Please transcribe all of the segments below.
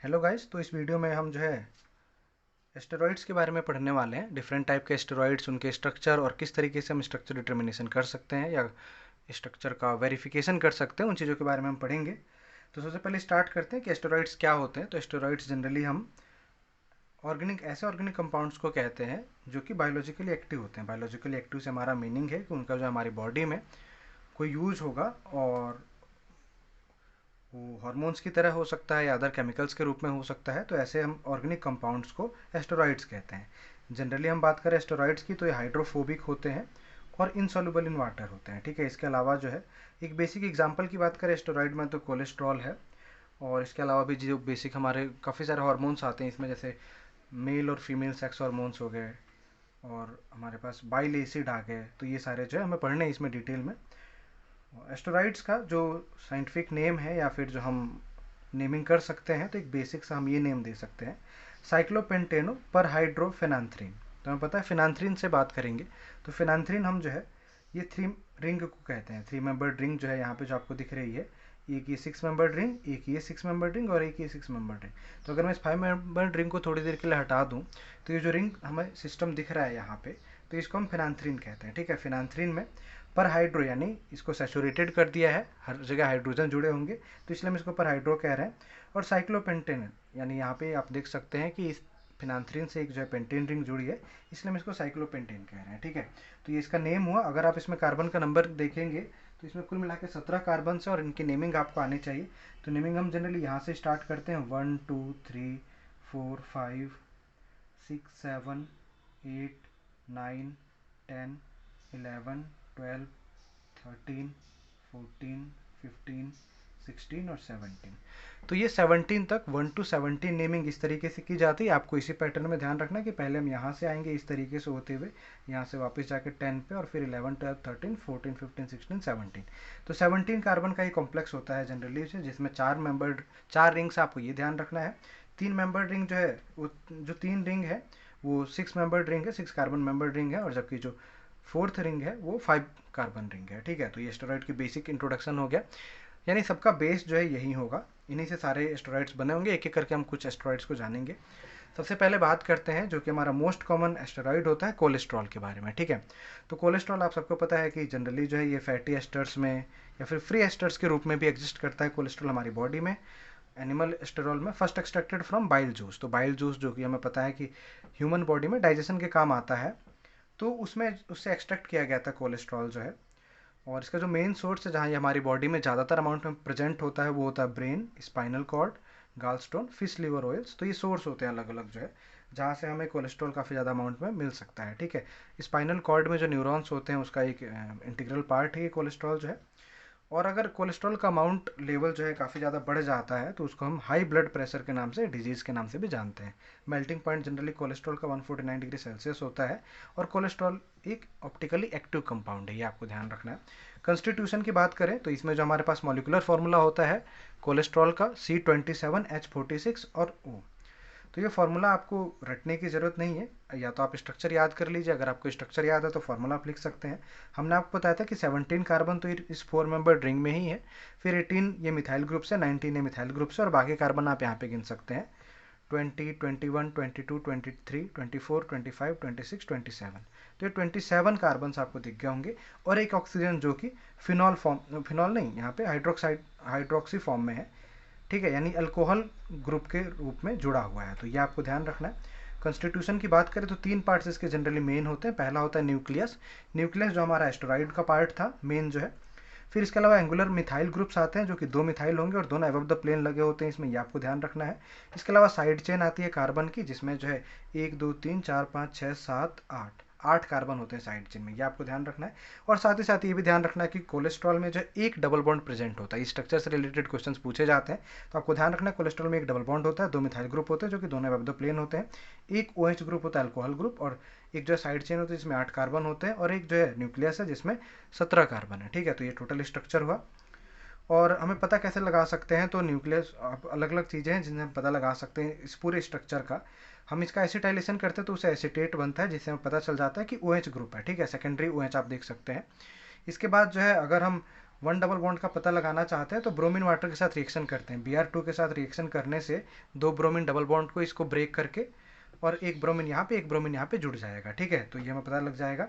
Hello guys, तो इस video में हम जो है एस्टेरॉइड्स के बारे में पढ़ने वाले हैं। डिफरेंट टाइप के एस्टेरॉइड्स, उनके स्ट्रक्चर और किस तरीके से हम स्ट्रक्चर डिटर्मिनेशन कर सकते हैं या स्ट्रक्चर का वेरिफिकेशन कर सकते हैं, उन चीज़ों के बारे में हम पढ़ेंगे। तो सबसे पहले स्टार्ट करते हैं कि एस्टेरॉइड्स क्या होते हैं। तो एस्टेरॉइड्स जनरली हम ऐसे ऑर्गेनिक कंपाउंड्स को कहते हैं जो कि बायोलॉजिकली एक्टिव होते हैं। बायोलॉजिकली एक्टिव से हमारा मीनिंग है कि उनका जो हमारी बॉडी में कोई यूज होगा और वो हार्मोन्स की तरह हो सकता है या अदर केमिकल्स के रूप में हो सकता है। तो ऐसे हम ऑर्गेनिक कंपाउंड्स को एस्टेरॉइड्स कहते हैं। जनरली हम बात करें एस्टेरॉइड्स की तो ये हाइड्रोफोबिक होते हैं और इनसॉल्युबल इन वाटर होते हैं। ठीक है, इसके अलावा जो है एक बेसिक एग्जांपल की बात करें एस्टेरॉइड में तो कोलेस्ट्रॉल है। और इसके अलावा भी जो बेसिक हमारे काफ़ी सारे हार्मोन्स आते हैं इसमें, जैसे मेल और फीमेल सेक्स हार्मोन्स हो गए और हमारे पास बाइल एसिड आ गए। तो ये सारे जो है हमें पढ़ने हैं इसमें डिटेल में। एस्टेरॉइड्स का जो साइंटिफिक नेम है या फिर जो हम नेमिंग कर सकते हैं तो एक बेसिक सा हम ये नेम दे सकते हैं, साइक्लोपेंटेनो पर हाइड्रोफेनांथ्रीन। तो हमें पता है फिनांथ्रीन से बात करेंगे तो फिनांथ्रीन हम जो है ये थ्री रिंग को कहते हैं। थ्री मेंबर्ड रिंग जो है यहाँ पे जो आपको दिख रही है, एक ये सिक्स मेंबर्ड रिंग, एक ये सिक्स मेंबर्ड रिंग और एक ये सिक्स मेंबर्ड रिंग। तो अगर मैं इस फाइव मेंबर्ड रिंग को थोड़ी देर के लिए हटा दूँ तो ये जो रिंग हमें सिस्टम दिख रहा है यहाँ पे, तो इसको हम फिनांथ्रीन कहते हैं। ठीक है, फिनांथ्रीन में पर हाइड्रो यानी इसको सैचुरेटेड कर दिया है, हर जगह हाइड्रोजन जुड़े होंगे तो इसलिए हम इसको पर हाइड्रो कह रहे हैं। और साइक्लोपेंटेन यानी यहाँ पे आप देख सकते हैं कि इस फिनांथ्रीन से एक जो है पेंटेन रिंग जुड़ी है, इसलिए हम इसको साइक्लोपेंटेन कह रहे हैं। ठीक है, तो ये इसका नेम हुआ। अगर आप इसमें कार्बन का नंबर देखेंगे तो इसमें कुल मिला के 17 कार्बन है और इनकी नेमिंग आपको आनी चाहिए। तो नेमिंग हम जनरली यहाँ से स्टार्ट करते हैं, 1 2 3 4 5 6 7 8 9 10 11 12 13 14 15 16 और 17। तो ये 17 तक 1 to 17 नेमिंग इस तरीके से की जाती है। आपको इसी पैटर्न में ध्यान रखना है कि पहले हम यहाँ से आएंगे इस तरीके से होते हुए, यहाँ से वापस जाके 10 पे और फिर 11 12 13 14 15 16 17। तो 17 कार्बन का ये कॉम्प्लेक्स होता है जनरली, जिसमें चार रिंग्स। आपको ये ध्यान रखना है, 3 मेंबर्ड रिंग जो है वो जो 3 रिंग है वो 6 मेंबर्ड रिंग है, 6 कार्बन मेंबर्ड रिंग है, और जबकि जो फोर्थ रिंग है वो 5 कार्बन रिंग है। ठीक है, तो ये एस्टेरॉइड की बेसिक इंट्रोडक्शन हो गया। यानी सबका बेस जो है यही होगा, इन्हीं से सारे एस्टेरॉइड्स बने होंगे। एक एक करके हम कुछ एस्टेरॉइड्स को जानेंगे। सबसे पहले बात करते हैं जो कि हमारा मोस्ट कॉमन एस्टेरॉइड होता है कोलेस्ट्रॉल के बारे में। ठीक है, तो कोलेस्ट्रॉल आप सबको पता है कि जनरली जो है ये फैटी एस्टर्स में या फिर फ्री एस्टर्स के रूप में भी एग्जिस्ट करता है कोलेस्ट्रॉल हमारी बॉडी में। एनिमल एस्टेरॉल में first extracted from bile juice. तो बाइल जूस जो कि हमें पता है कि ह्यूमन बॉडी में डाइजेशन के काम आता है, तो उसमें उससे एक्सट्रैक्ट किया गया था कोलेस्ट्रॉल जो है। और इसका जो मेन सोर्स है जहाँ ये हमारी बॉडी में ज़्यादातर अमाउंट में प्रेजेंट होता है वो होता है brain, spinal cord, gallstone, fish liver oils. तो ये सोर्स होते हैं अलग अलग जो है जहाँ से हमें कोलेस्ट्रॉल काफ़ी ज़्यादा अमाउंट में मिल सकता है। ठीक है, स्पाइनल कॉर्ड में जो न्यूरॉन्स होते हैं उसका एक इंटीग्रल पार्ट है ये कोलेस्ट्रॉल जो है। और अगर कोलेस्ट्रॉल का अमाउंट लेवल जो है काफ़ी ज़्यादा बढ़ जाता है तो उसको हम हाई ब्लड प्रेशर के नाम से, डिजीज़ के नाम से भी जानते हैं। मेल्टिंग पॉइंट जनरली कोलेस्ट्रॉल का 149 डिग्री सेल्सियस होता है। और कोलेस्ट्रॉल एक ऑप्टिकली एक्टिव कंपाउंड है, ये आपको ध्यान रखना है। कंस्टिट्यूशन की बात करें तो इसमें जो हमारे पास मॉलिकुलर फार्मूला होता है कोलेस्ट्रॉल का C27H46 और O। तो ये फार्मूला आपको रटने की ज़रूरत नहीं है, या तो आप स्ट्रक्चर याद कर लीजिए, अगर आपको स्ट्रक्चर याद है तो फार्मूला आप लिख सकते हैं। हमने आपको बताया था कि 17 कार्बन तो इस 4 मेंबर रिंग में ही है, फिर 18 ये मिथाइल ग्रुप से, 19 ये मिथाइल ग्रुप से, और बाकी कार्बन आप यहाँ पे गिन सकते हैं 20 21 22 23 24 25 26 27। तो ये 27 कार्बन आपको दिख गए होंगे। और एक ऑक्सीजन जो कि फिनॉल नहीं, यहाँ पे हाइड्रोक्सी फॉर्म में है। ठीक है, यानी अल्कोहल ग्रुप के रूप में जुड़ा हुआ है। तो ये आपको ध्यान रखना है। कॉन्स्टिट्यूशन की बात करें तो 3 पार्ट्स इसके जनरली मेन होते हैं। पहला होता है न्यूक्लियस। न्यूक्लियस जो हमारा एस्टेरॉइड का पार्ट था मेन जो है। फिर इसके अलावा एंगुलर मिथाइल ग्रुप्स आते हैं जो कि 2 मिथाइल होंगे और दोनों अबव द प्लेन लगे होते हैं इसमें, ये आपको ध्यान रखना है। इसके अलावा साइड चेन आती है कार्बन की, जिसमें जो है 1 2 3 4 5 6 7 8 कार्बन होते हैं साइड चेन में, ये आपको ध्यान रखना है। और साथ ही साथ ये भी ध्यान रखना है कि कोलेस्ट्रॉल में जो एक डबल बॉन्ड प्रेजेंट होता है। इस स्ट्रक्चर से रिलेटेड क्वेश्चंस पूछे जाते हैं, तो आपको ध्यान रखना है कोलेस्ट्रॉल में एक डबल बॉन्ड होता है, 2 मिथाइल ग्रुप होते हैं जो कि दोनों अबव द प्लेन होते हैं, एक OH ग्रुप होता है अल्कोहल ग्रुप, और एक जो है साइड चेन होती है जिसमें 8 कार्बन होते हैं, और एक जो है न्यूक्लियस है जिसमें 17 कार्बन है। ठीक है, तो ये टोटल स्ट्रक्चर हुआ। और हमें पता कैसे लगा सकते हैं, तो न्यूक्लियस अलग अलग चीज़ें हैं जिन्हें हम पता लगा सकते हैं इस पूरे स्ट्रक्चर का। हम इसका एसिटाइलेशन करते हैं तो उसे एसिटेट बनता है, जिससे हमें पता चल जाता है कि OH ग्रुप है। ठीक है, सेकेंडरी OH आप देख सकते हैं। इसके बाद जो है अगर हम वन डबल बॉन्ड का पता लगाना चाहते हैं तो ब्रोमीन वाटर के साथ रिएक्शन करते हैं। Br2 के साथ रिएक्शन करने से दो ब्रोमीन डबल बॉन्ड को इसको ब्रेक करके और एक ब्रोमीन यहाँ पे एक ब्रोमीन यहाँ पे जुड़ जाएगा, ठीक है, तो ये हमें पता लग जाएगा।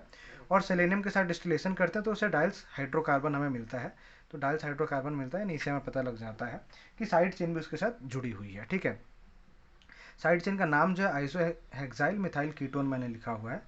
और सेलेनियम के साथ डिस्टिलेशन करते हैं तो उससे डाइल्स हाइड्रोकार्बन हमें मिलता है, तो डाइल्स हाइड्रोकार्बन मिलता है, नीचे हमें पता लग जाता है कि साइड चेन भी उसके साथ जुड़ी हुई है, ठीक है। साइड चेन का नाम जो है आइसो हेक्साइल मिथाइल कीटोन मैंने लिखा हुआ है।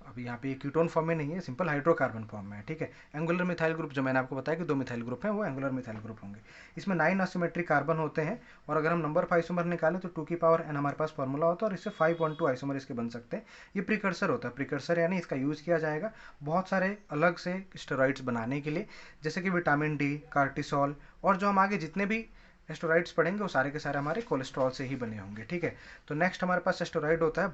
अभी यहाँ पे ये कीटोन फॉर्म में नहीं है, सिंपल हाइड्रोकार्बन फॉर्म में है, ठीक है। एंगुलर मिथाइल ग्रुप जो मैंने आपको बताया कि दो मिथाइल ग्रुप हैं, वो एंगुलर मिथाइल ग्रुप होंगे। इसमें 9 असिमेट्रिक कार्बन होते हैं और अगर हम नंबर ऑफ आइसोमर निकालें तो 2 की पावर n हमारे पास फॉर्मूला होता है और इससे 512 आइसोमर इसके बन सकते हैं। ये प्रिकर्सर होता है, प्रिकर्सर यानी इसका यूज़ किया जाएगा बहुत सारे अलग से स्टेरॉइड्स बनाने के लिए, जैसे कि विटामिन डी, कार्टिसोल, और जो हम आगे जितने भी एस्टेरॉइड्स पढ़ेंगे वो सारे के सारे हमारे कोलेस्ट्रॉल से ही बने होंगे, ठीक है। तो नेक्स्ट हमारे पास एस्टेरॉइड होता है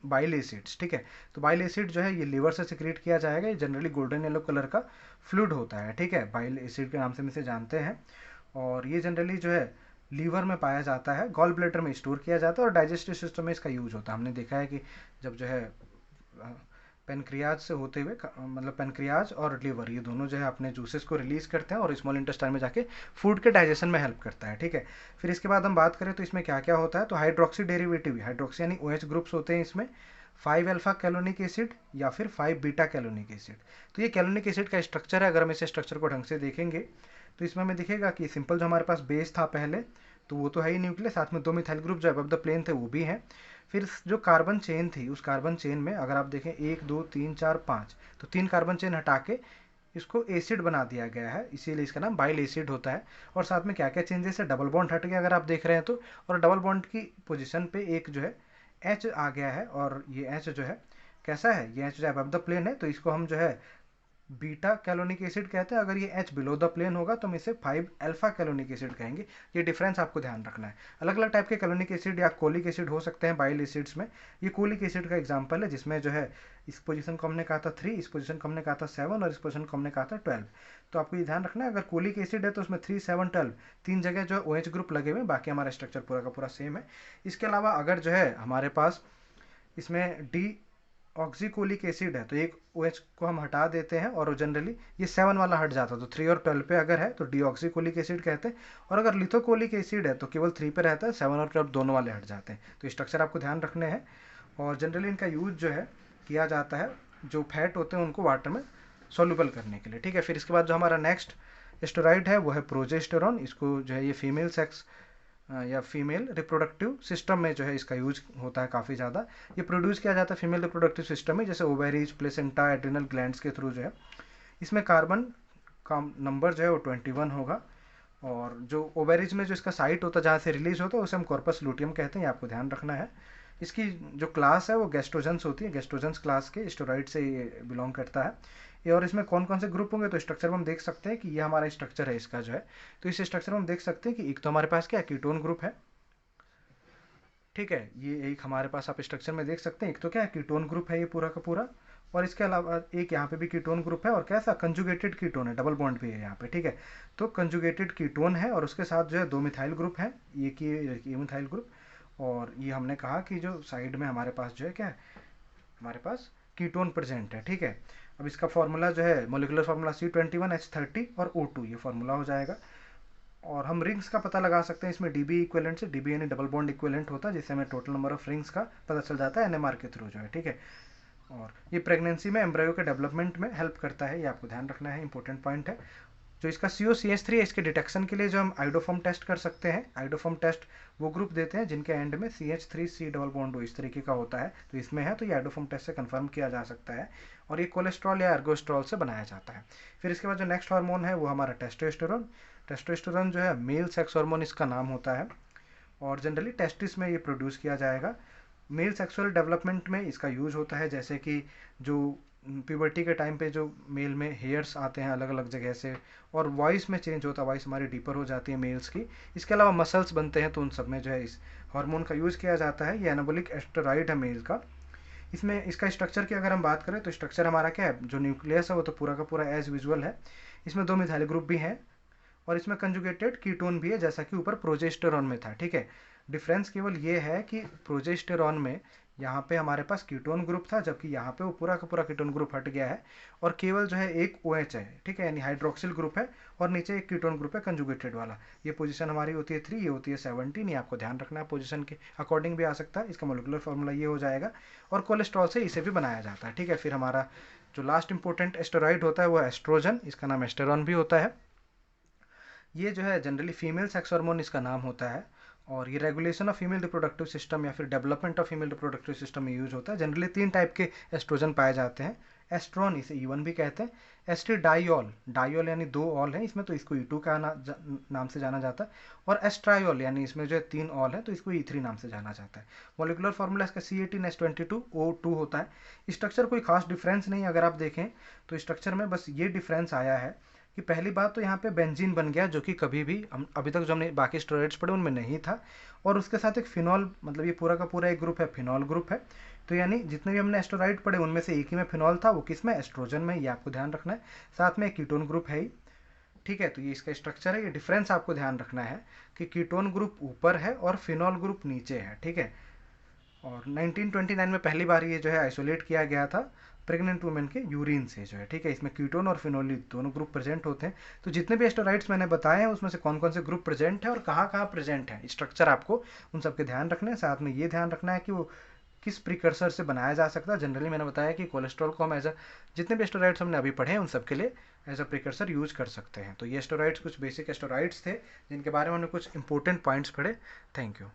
बाइल एसिड्स, ठीक है। तो बाइल एसिड जो है ये लीवर से सिक्रीट किया जाएगा, ये जनरली गोल्डन येलो कलर का फ्लूइड होता है, ठीक है, बाइल एसिड के नाम से हम इसे जानते हैं। और ये जनरली जो है लीवर में पाया जाता है, गॉल ब्लैडर में स्टोर किया जाता है और डाइजेस्टिव सिस्टम में इसका यूज होता है। हमने देखा है कि जब जो है पेनक्रियाज से होते हुए मतलब पेनक्रियाज और लीवर ये दोनों जो है अपने जूसेस को रिलीज करते हैं और स्मॉल इंटेस्टाइन में जाके फूड के डाइजेशन में हेल्प करता है, ठीक है। फिर इसके बाद हम बात करें तो इसमें क्या क्या होता है, तो हाइड्रोक्सी डेरिवेटिव, हाइड्रोक्सी यानी OH ग्रुप्स होते हैं इसमें, 5 अल्फा कैलोनिक एसिड या फिर 5 बीटा कैलोनिक एसिड। तो ये कैलोनिक एसिड का स्ट्रक्चर है, अगर हम इसे स्ट्रक्चर को ढंग से देखेंगे तो इसमें हमें दिखेगा कि सिंपल जो हमारे पास बेस था पहले, तो वो तो है ही न्यूक्लियस, साथ में दो मिथाइल ग्रुप जो अबव द प्लेन थे वो भी हैं। फिर जो कार्बन चेन थी उस कार्बन चेन में अगर आप देखें 1 2 3 4 5, तो 3 कार्बन चेन हटा के इसको एसिड बना दिया गया है, इसीलिए इसका नाम बाइल एसिड होता है। और साथ में क्या क्या चेंजेस है, डबल बॉन्ड हट गया अगर आप देख रहे हैं तो, और डबल बॉन्ड की पोजीशन पे एक जो है H आ गया है, और ये H जो है कैसा है, ये H जो है अबव द प्लेन है, तो इसको हम जो है बीटा कैलोनिक एसिड कहते हैं। अगर ये H बिलो द प्लेन होगा तो हम इसे 5 अल्फा कैलोनिक एसिड कहेंगे। ये डिफरेंस आपको ध्यान रखना है। अलग अलग टाइप के कैलोनिक एसिड या कोलिक एसिड हो सकते हैं बाइल एसिड्स में। ये कोलिक एसिड का एग्जांपल है जिसमें जो है इस पोजीशन को हमने कहा था 3, इस पोजीशन को हमने कहा था 7 और इस पोजीशन को हमने कहा था 12। तो आपको ये ध्यान रखना है, अगर कोलिक एसिड है तो उसमें 3 7 12 तीन जगह जो है OH ग्रुप लगे हुए हैं, बाकी हमारा स्ट्रक्चर पूरा का पूरा सेम है। इसके अलावा अगर जो है हमारे पास इसमें डी ऑक्सीकोलिक एसिड है तो एक OH को हम हटा देते हैं और जनरली ये 7 वाला हट जाता है, तो 3 और 12 पे अगर है तो डीऑक्सीकोलिक एसिड कहते हैं। और अगर लिथोकोलिक एसिड है तो केवल 3 पे रहता है, 7 और 12 दोनों वाले हट जाते हैं। तो स्ट्रक्चर आपको ध्यान रखने हैं। और जनरली इनका यूज जो है किया जाता है जो फैट होते हैं उनको वाटर में सोल्यूबल करने के लिए, ठीक है। फिर इसके बाद जो हमारा नेक्स्ट स्टेरॉइड है वो है प्रोजेस्टेरॉन। इसको जो है ये फीमेल सेक्स या फीमेल रिप्रोडक्टिव सिस्टम में जो है इसका यूज होता है काफ़ी ज़्यादा। ये प्रोड्यूस किया जाता है फीमेल रिप्रोडक्टिव सिस्टम में, जैसे ओवेरीज, प्लेसेंटा, एड्रिनल ग्लैंड्स के थ्रू जो है। इसमें कार्बन का नंबर जो है वो 21 होगा। और जो ओवेरीज में जो इसका साइट होता है जहाँ से रिलीज होता है उसे हम कॉर्पस लूटियम कहते हैं, ये आपको ध्यान रखना है। इसकी जो क्लास है वो गैस्ट्रोजेंस होती है, गैस्ट्रोजेंस क्लास के स्टेरॉइड से ये बिलोंग करता है ये। और इसमें कौन कौन से ग्रुप होंगे तो स्ट्रक्चर में हम देख सकते हैं कि ये हमारा स्ट्रक्चर है इसका जो है। तो इस स्ट्रक्चर में हम देख सकते हैं कि एक तो हमारे पास क्या कीटोन ग्रुप है, ठीक है, ये एक हमारे पास आप स्ट्रक्चर में देख सकते हैं, एक तो क्या कीटोन ग्रुप है ये पूरा का पूरा, और इसके अलावा एक यहाँ पे भी कीटोन ग्रुप है और कैसा कंजुगेटेड कीटोन है, डबल बॉन्ड भी है यहाँ पे, ठीक है। तो कंजुगेटेड कीटोन है और उसके साथ जो है 2 मिथाइल ग्रुप है, ये मिथाइल ग्रुप। और ये हमने कहा कि जो साइड में हमारे पास जो है क्या है, हमारे पास कीटोन प्रेजेंट है, ठीक है। अब इसका फॉर्मूला जो है मोलिकुलर फार्मूला C21H30 और O2 ये फॉर्मूला हो जाएगा। और हम रिंग्स का पता लगा सकते हैं इसमें डीबी इक्विवेलेंट से, डीबी यानी डबल बॉन्ड इक्विवेलेंट होता है, जिससे हमें टोटल नंबर ऑफ रिंग्स का पता चल जाता है NMR के थ्रू जो है, ठीक है। और ये प्रेगनेंसी में एम्ब्रायो के डेवलपमेंट में हेल्प करता है, ये आपको ध्यान रखना है, इंपॉर्टेंट पॉइंट है। जो इसका COCH3 है इसके डिटेक्शन के लिए जो हम आइडोफॉर्म टेस्ट कर सकते हैं। आइडोफॉर्म टेस्ट वो ग्रुप देते हैं जिनके एंड में CH3C डबल बॉन्ड इस तरीके का होता है, तो इसमें है तो ये आइडोफॉर्म टेस्ट से कंफर्म किया जा सकता है। और ये कोलेस्ट्रॉल या एर्गोस्ट्रॉल से बनाया जाता है। फिर इसके बाद जो नेक्स्ट हार्मोन है वो हमारा टेस्टोस्टेरोन। टेस्टोस्टेरोन जो है मेल सेक्स हार्मोन इसका नाम होता है और जनरली टेस्टिस में ये प्रोड्यूस किया जाएगा। मेल सेक्सुअल डेवलपमेंट में इसका यूज होता है, जैसे कि जो प्यूबर्टी के टाइम पे जो मेल में हेयर्स आते हैं अलग अलग जगह से, और वॉइस में चेंज होता है, वॉइस हमारी डीपर हो जाती है मेल्स की। इसके अलावा मसल्स बनते हैं तो उन सब में जो है इस हार्मोन का यूज़ किया जाता है। ये एनाबॉलिक एस्टेरॉइड है मेल का। इसमें इसका स्ट्रक्चर की अगर हम बात करें तो स्ट्रक्चर हमारा क्या है, जो न्यूक्लियस है वो तो पूरा का पूरा एज विजुअल है। इसमें 2 मिथाइल ग्रुप भी हैं और इसमें कंजुगेटेड कीटोन भी है, जैसा कि ऊपर प्रोजेस्टेरॉन में था। ठीक है, डिफरेंस केवल ये है कि प्रोजेस्टेरॉन में यहाँ पे हमारे पास कीटोन ग्रुप था, जबकि यहाँ पे वो पूरा का पूरा कीटोन ग्रुप हट गया है और केवल जो है एक OH है। ठीक है, यानी हाइड्रोक्सिल ग्रुप है और नीचे एक कीटोन ग्रुप है कंजुगेटेड वाला। ये पोजीशन हमारी होती है 3, ये होती है 17। ये आपको ध्यान रखना है, पोजीशन के अकॉर्डिंग भी आ सकता है। इसका मोलिकुलर फॉर्मूला ये हो जाएगा और कोलेस्ट्रॉल से इसे भी बनाया जाता है। ठीक है, फिर हमारा जो लास्ट इंपॉर्टेंट एस्टेरॉइड होता है वो एस्ट्रोजन, इसका नाम एस्टेरॉन भी होता है। ये जो है जनरली फीमेल सेक्स हार्मोन इसका नाम होता है और ये regulation of female reproductive system या फिर development of female reproductive system में यूज होता है। जनरली 3 टाइप के एस्ट्रोजन पाए जाते हैं। एस्ट्रॉन, इसे E1 भी कहते हैं। एस्ट्रेडाइल, डाइल यानी 2 ऑल है इसमें, तो इसको E2 का नाम से जाना जाता है। और एस्ट्राइल यानी इसमें जो है 3 ऑल है, तो इसको E3 नाम से जाना जाता है। मोलिकुलर फार्मूला इसका C18H22O2 होता है। स्ट्रक्चर कोई खास डिफरेंस नहीं, अगर आप देखें तो स्ट्रक्चर में बस ये डिफरेंस आया है कि पहली बात तो यहाँ पे बेंजीन बन गया, जो कि कभी भी अभी तक जो हमने बाकी स्टेरॉइड्स पढ़े उनमें नहीं था। और उसके साथ एक फिनॉल, मतलब ये पूरा का पूरा एक ग्रुप है, फिनॉल ग्रुप है। तो यानी जितने भी हमने एस्टेरॉइड पढ़े उनमें से एक ही में फिनॉल था, वो किस में, एस्ट्रोजन में। ये आपको ध्यान रखना है। साथ में एक कीटोन ग्रुप है ही। ठीक है, तो ये इसका स्ट्रक्चर है। ये डिफरेंस आपको ध्यान रखना है कि कीटोन ग्रुप ऊपर है और फिनॉल ग्रुप नीचे है। ठीक है, और 1929 में पहली बार ये जो है आइसोलेट किया गया था प्रेग्नेंट वुमेन के यूरिन से जो है। ठीक है, इसमें कीटोन और फिनोलिक दोनों ग्रुप प्रेजेंट होते हैं। तो जितने भी एस्टेरॉइड्स मैंने बताए हैं उसमें से कौन कौन से ग्रुप प्रेजेंट है और कहाँ कहाँ प्रेजेंट है, स्ट्रक्चर आपको उन सबके ध्यान रखना है। साथ में ये ध्यान रखना है कि वो किस प्रिकर्सर से बनाया जा सकता है। जनरली मैंने बताया कि कोलेस्ट्रॉल को हम जितने भी एस्टेरॉइड्स हमने अभी पढ़े हैं उन सबके लिए एज अ प्रिकर्सर यूज कर सकते हैं। तो ये एस्टेरॉइड्स कुछ बेसिक एस्टेरॉइड्स थे जिनके बारे में हमने कुछ इंपॉर्टेंट पॉइंट्स पढ़े। Thank you.